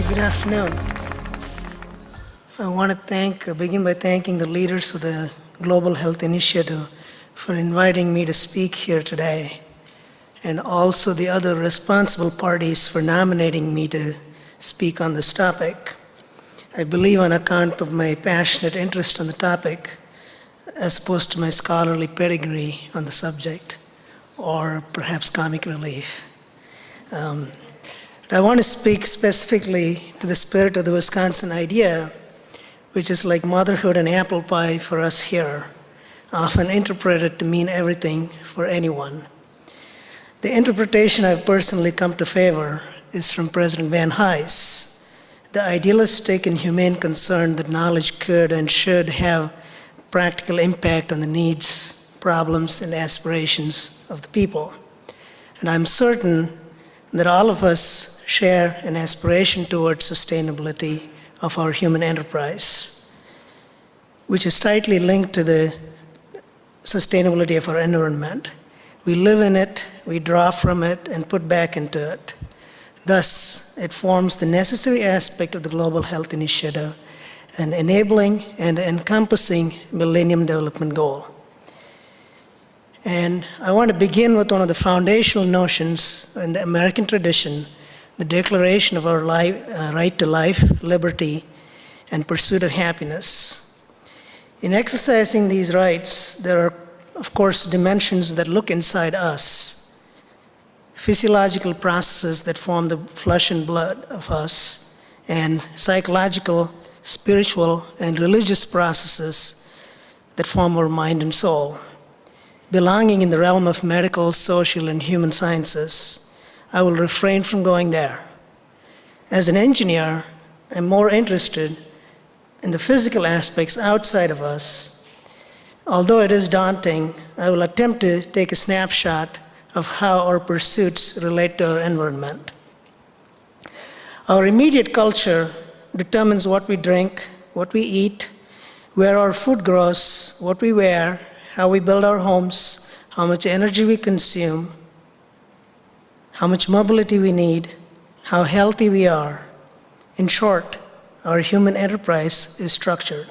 Good afternoon. I want to begin by thanking the leaders of the Global Health Initiative for inviting me to speak here today, and also the other responsible parties for nominating me to speak on this topic. I believe on account of my passionate interest on the topic, as opposed to my scholarly pedigree on the subject, or perhaps comic relief. I want to speak specifically to the spirit of the Wisconsin idea, which is like motherhood and apple pie for us here, often interpreted to mean everything for anyone. The interpretation I've personally come to favor is from President Van Hise, the idealistic and humane concern that knowledge could and should have practical impact on the needs, problems, and aspirations of the people. And I'm certain that all of us share an aspiration towards sustainability of our human enterprise, which is tightly linked to the sustainability of our environment. We live in it, we draw from it, and put back into it. Thus, it forms the necessary aspect of the Global Health Initiative, an enabling and encompassing Millennium Development Goal. And I want to begin with one of the foundational notions in the American tradition, the declaration of our right to life, liberty, and pursuit of happiness. In exercising these rights, there are, of course, dimensions that look inside us, physiological processes that form the flesh and blood of us, and psychological, spiritual, and religious processes that form our mind and soul. Belonging in the realm of medical, social, and human sciences, I will refrain from going there. As an engineer, I'm more interested in the physical aspects outside of us. Although it is daunting, I will attempt to take a snapshot of how our pursuits relate to our environment. Our immediate culture determines what we drink, what we eat, where our food grows, what we wear, how we build our homes, how much energy we consume, how much mobility we need, how healthy we are. In short, our human enterprise is structured.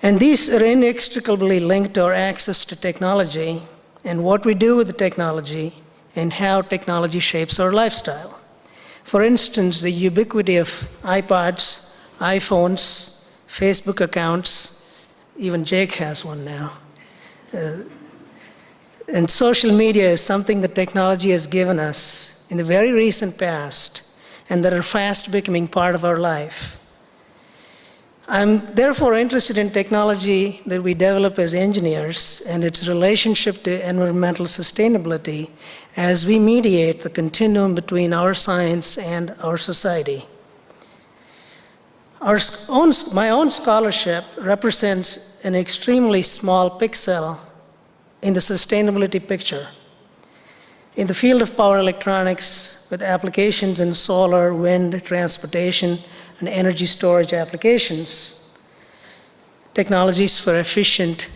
And these are inextricably linked to our access to technology and what we do with the technology and how technology shapes our lifestyle. For instance, the ubiquity of iPods, iPhones, Facebook accounts, even Jake has one now. And social media is something that technology has given us in the very recent past and that are fast becoming part of our life. I'm therefore interested in technology that we develop as engineers and its relationship to environmental sustainability as we mediate the continuum between our science and our society. My own scholarship represents an extremely small pixel in the sustainability picture. In the field of power electronics, with applications in solar, wind, transportation, and energy storage applications, technologies for efficient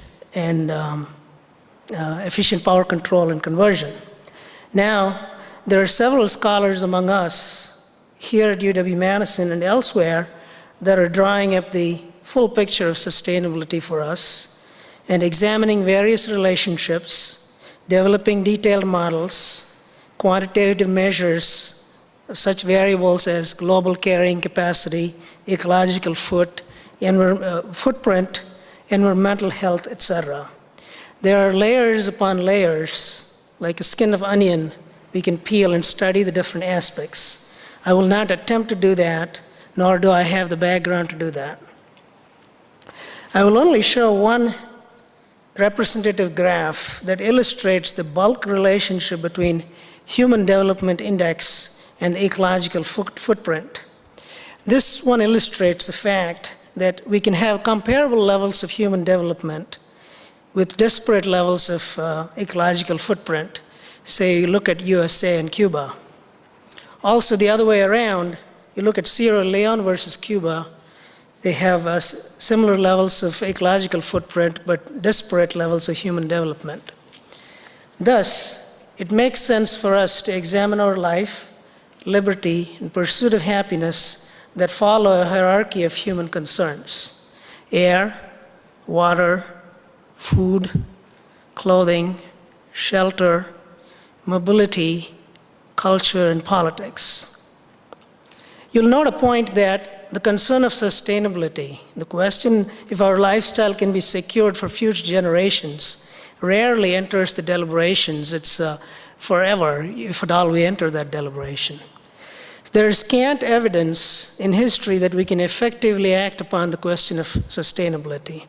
power control and conversion. Now, there are several scholars among us here at UW-Madison and elsewhere that are drawing up the full picture of sustainability for us and examining various relationships, developing detailed models, quantitative measures of such variables as global carrying capacity, ecological footprint, environmental health, etc. There are layers upon layers, like a skin of onion, we can peel and study the different aspects. I will not attempt to do that, nor do I have the background to do that. I will only show one representative graph that illustrates the bulk relationship between Human Development Index and the ecological footprint. This one illustrates the fact that we can have comparable levels of human development with disparate levels of ecological footprint. Say you look at USA and Cuba. Also the other way around, you look at Sierra Leone versus Cuba, they have similar levels of ecological footprint, but disparate levels of human development. Thus, it makes sense for us to examine our life, liberty, and pursuit of happiness that follow a hierarchy of human concerns: air, water, food, clothing, shelter, mobility, culture, and politics. You'll note a point that the concern of sustainability, the question if our lifestyle can be secured for future generations, rarely enters the deliberations. It's forever, if at all we enter that deliberation. There is scant evidence in history that we can effectively act upon the question of sustainability.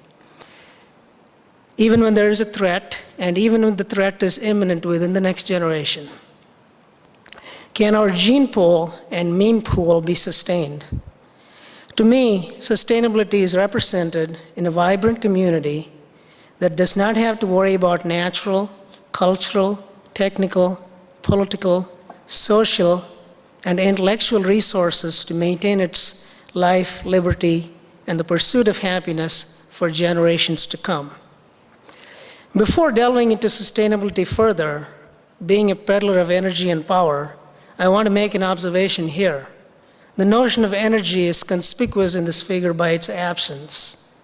Even when there is a threat, and even when the threat is imminent within the next generation. Can our gene pool and meme pool be sustained? To me, sustainability is represented in a vibrant community that does not have to worry about natural, cultural, technical, political, social, and intellectual resources to maintain its life, liberty, and the pursuit of happiness for generations to come. Before delving into sustainability further, being a peddler of energy and power, I want to make an observation here. The notion of energy is conspicuous in this figure by its absence.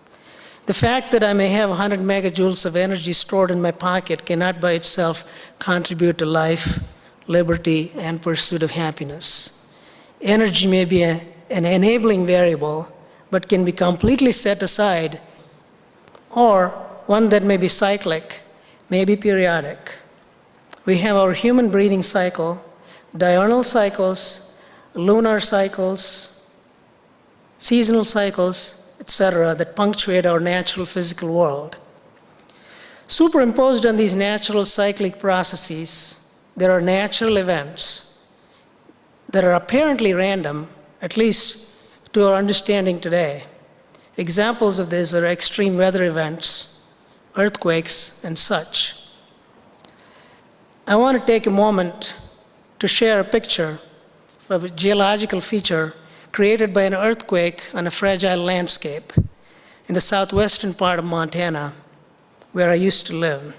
The fact that I may have 100 megajoules of energy stored in my pocket cannot by itself contribute to life, liberty, and pursuit of happiness. Energy may be an enabling variable, but can be completely set aside, or one that may be cyclic, may be periodic. We have our human breathing cycle, diurnal cycles, lunar cycles, seasonal cycles, etc., that punctuate our natural physical world. Superimposed on these natural cyclic processes, there are natural events that are apparently random, at least to our understanding today. Examples of this are extreme weather events, earthquakes, and such. I want to take a moment to share a picture of a geological feature created by an earthquake on a fragile landscape in the southwestern part of Montana, where I used to live.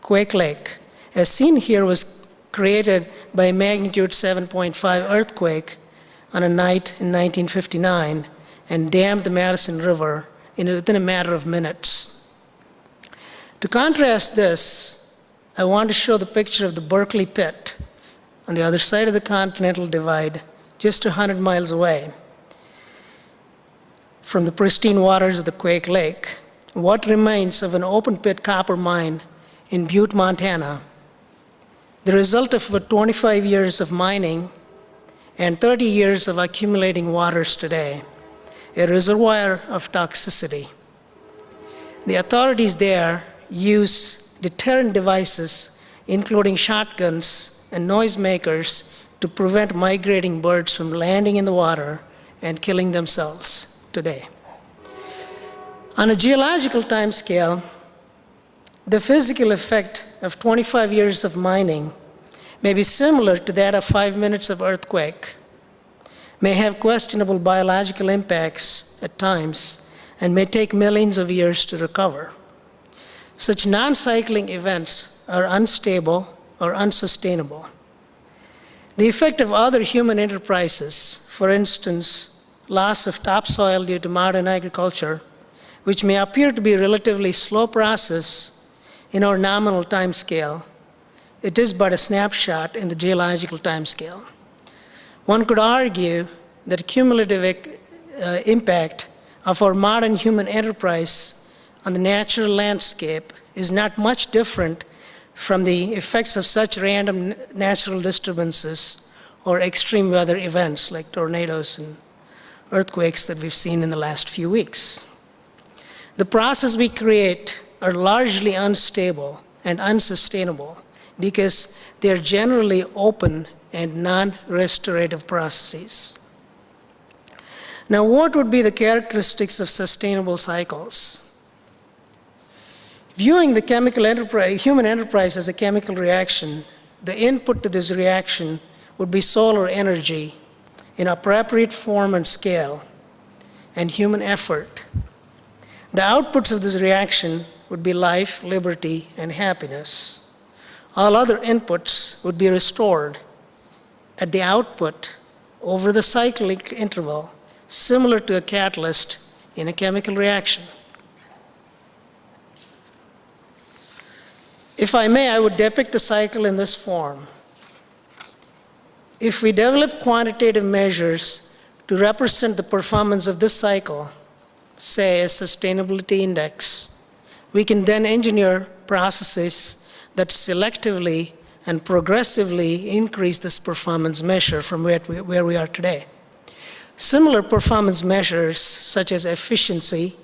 Quake Lake, as seen here, was created by a magnitude 7.5 earthquake on a night in 1959 and dammed the Madison River within a matter of minutes. To contrast this, I want to show the picture of the Berkeley Pit on the other side of the Continental Divide, just 100 miles away from the pristine waters of the Quake Lake. What remains of an open-pit copper mine in Butte, Montana, the result of 25 years of mining and 30 years of accumulating waters today, a reservoir of toxicity. The authorities there use deterrent devices, including shotguns and noisemakers, to prevent migrating birds from landing in the water and killing themselves today. On a geological timescale, the physical effect of 25 years of mining may be similar to that of 5 minutes of earthquake, may have questionable biological impacts at times, and may take millions of years to recover. Such non-cycling events are unstable or unsustainable. The effect of other human enterprises, for instance, loss of topsoil due to modern agriculture, which may appear to be a relatively slow process in our nominal time scale, it is but a snapshot in the geological time scale. One could argue that cumulative impact of our modern human enterprise on the natural landscape is not much different from the effects of such random natural disturbances or extreme weather events like tornadoes and earthquakes that we've seen in the last few weeks. The processes we create are largely unstable and unsustainable because they're generally open and non-restorative processes. Now, what would be the characteristics of sustainable cycles? Viewing the human enterprise as a chemical reaction, the input to this reaction would be solar energy in appropriate form and scale, and human effort. The outputs of this reaction would be life, liberty, and happiness. All other inputs would be restored at the output over the cyclic interval, similar to a catalyst in a chemical reaction. If I may, I would depict the cycle in this form. If we develop quantitative measures to represent the performance of this cycle, say a sustainability index, we can then engineer processes that selectively and progressively increase this performance measure from where we are today. Similar performance measures such as efficiency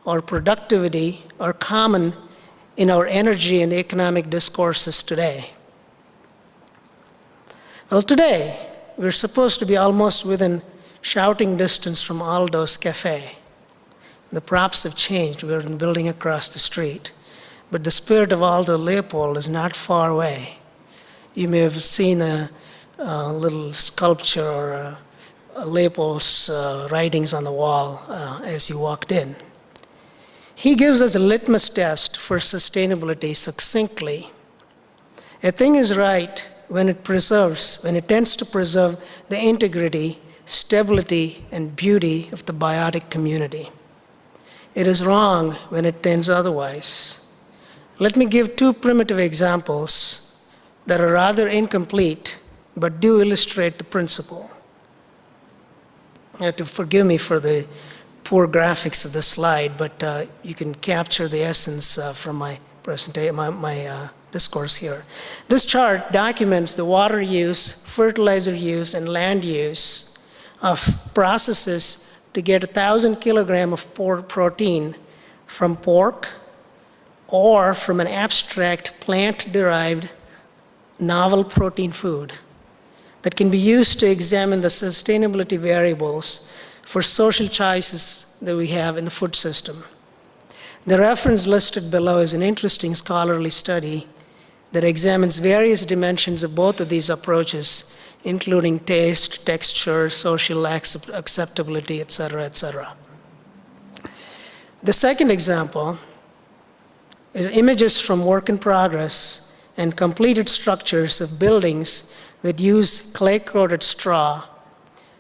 or productivity are common in our energy and economic discourses today. Well, today, we're supposed to be almost within shouting distance from Aldo's Cafe. The props have changed. We're in a building across the street. But the spirit of Aldo Leopold is not far away. You may have seen a little sculpture or Leopold's writings on the wall as you walked in. He gives us a litmus test for sustainability succinctly. A thing is right when it tends to preserve the integrity, stability, and beauty of the biotic community. It is wrong when it tends otherwise. Let me give two primitive examples that are rather incomplete, but do illustrate the principle. You have to forgive me for the poor graphics of the slide, but you can capture the essence from my presentation, my discourse here. This chart documents the water use, fertilizer use, and land use of processes to get 1,000 kilograms of protein from pork or from an abstract plant-derived novel protein food that can be used to examine the sustainability variables for social choices that we have in the food system. The reference listed below is an interesting scholarly study that examines various dimensions of both of these approaches, including taste, texture, social acceptability, etc., etc. The second example is images from work in progress and completed structures of buildings that use clay-coated straw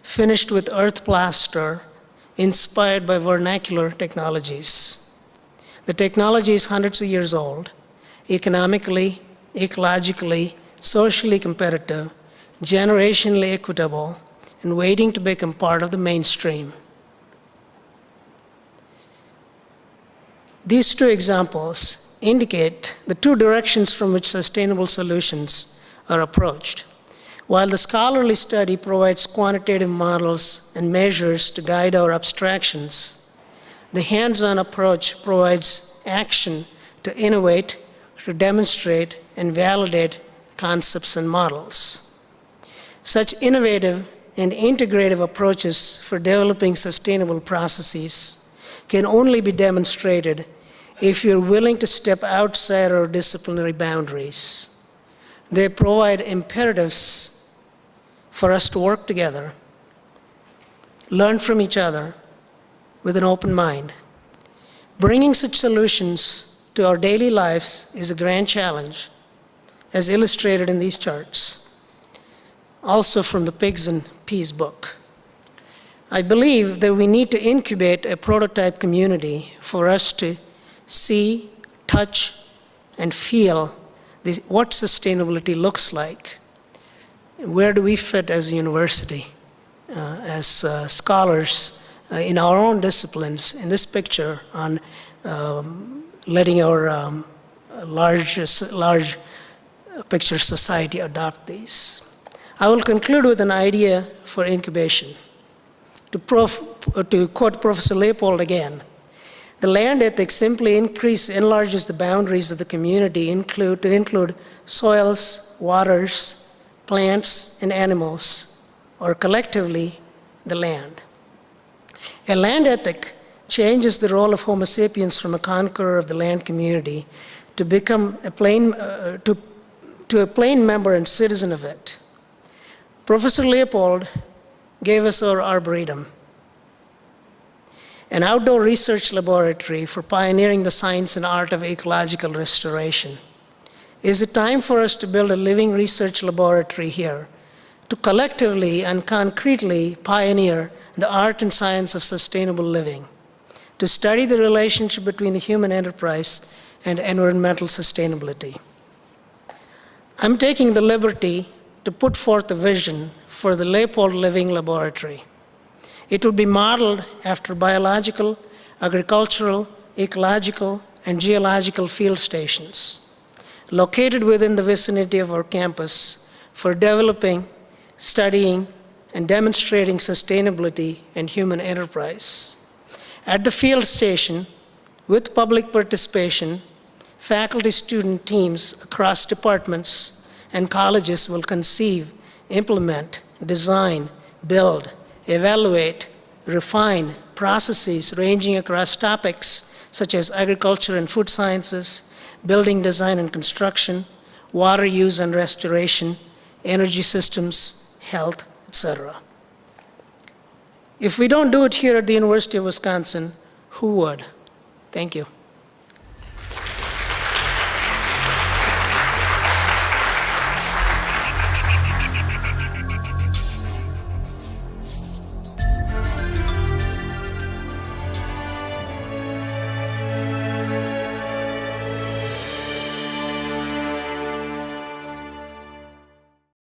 finished with earth plaster inspired by vernacular technologies. The technology is hundreds of years old, economically, ecologically, socially competitive, generationally equitable, and waiting to become part of the mainstream. These two examples indicate the two directions from which sustainable solutions are approached. While the scholarly study provides quantitative models and measures to guide our abstractions, the hands-on approach provides action to innovate, to demonstrate, and validate concepts and models. Such innovative and integrative approaches for developing sustainable processes can only be demonstrated if you're willing to step outside our disciplinary boundaries. They provide imperatives for us to work together, learn from each other with an open mind. Bringing such solutions to our daily lives is a grand challenge, as illustrated in these charts, also from the Pigs and Peas book. I believe that we need to incubate a prototype community for us to see, touch, and feel what sustainability looks like. Where do we fit as a university, as scholars in our own disciplines, in this picture on letting our large picture society adopt these. I will conclude with an idea for incubation. To quote Professor Leopold again, the land ethic simply enlarges the boundaries of the community to include soils, waters, plants, and animals, or collectively, the land. A land ethic changes the role of Homo sapiens from a conqueror of the land community to become a plain member and citizen of it. Professor Leopold gave us our Arboretum, an outdoor research laboratory for pioneering the science and art of ecological restoration. Is it time for us to build a living research laboratory here to collectively and concretely pioneer the art and science of sustainable living, to study the relationship between the human enterprise and environmental sustainability. I'm taking the liberty to put forth a vision for the Leopold Living Laboratory. It would be modeled after biological, agricultural, ecological, and geological field stations located within the vicinity of our campus for developing, studying, and demonstrating sustainability and human enterprise. At the field station, with public participation, faculty-student teams across departments and colleges will conceive, implement, design, build, evaluate, refine processes ranging across topics such as agriculture and food sciences, building design and construction, water use and restoration, energy systems, health, etc. If we don't do it here at the University of Wisconsin, who would? Thank you.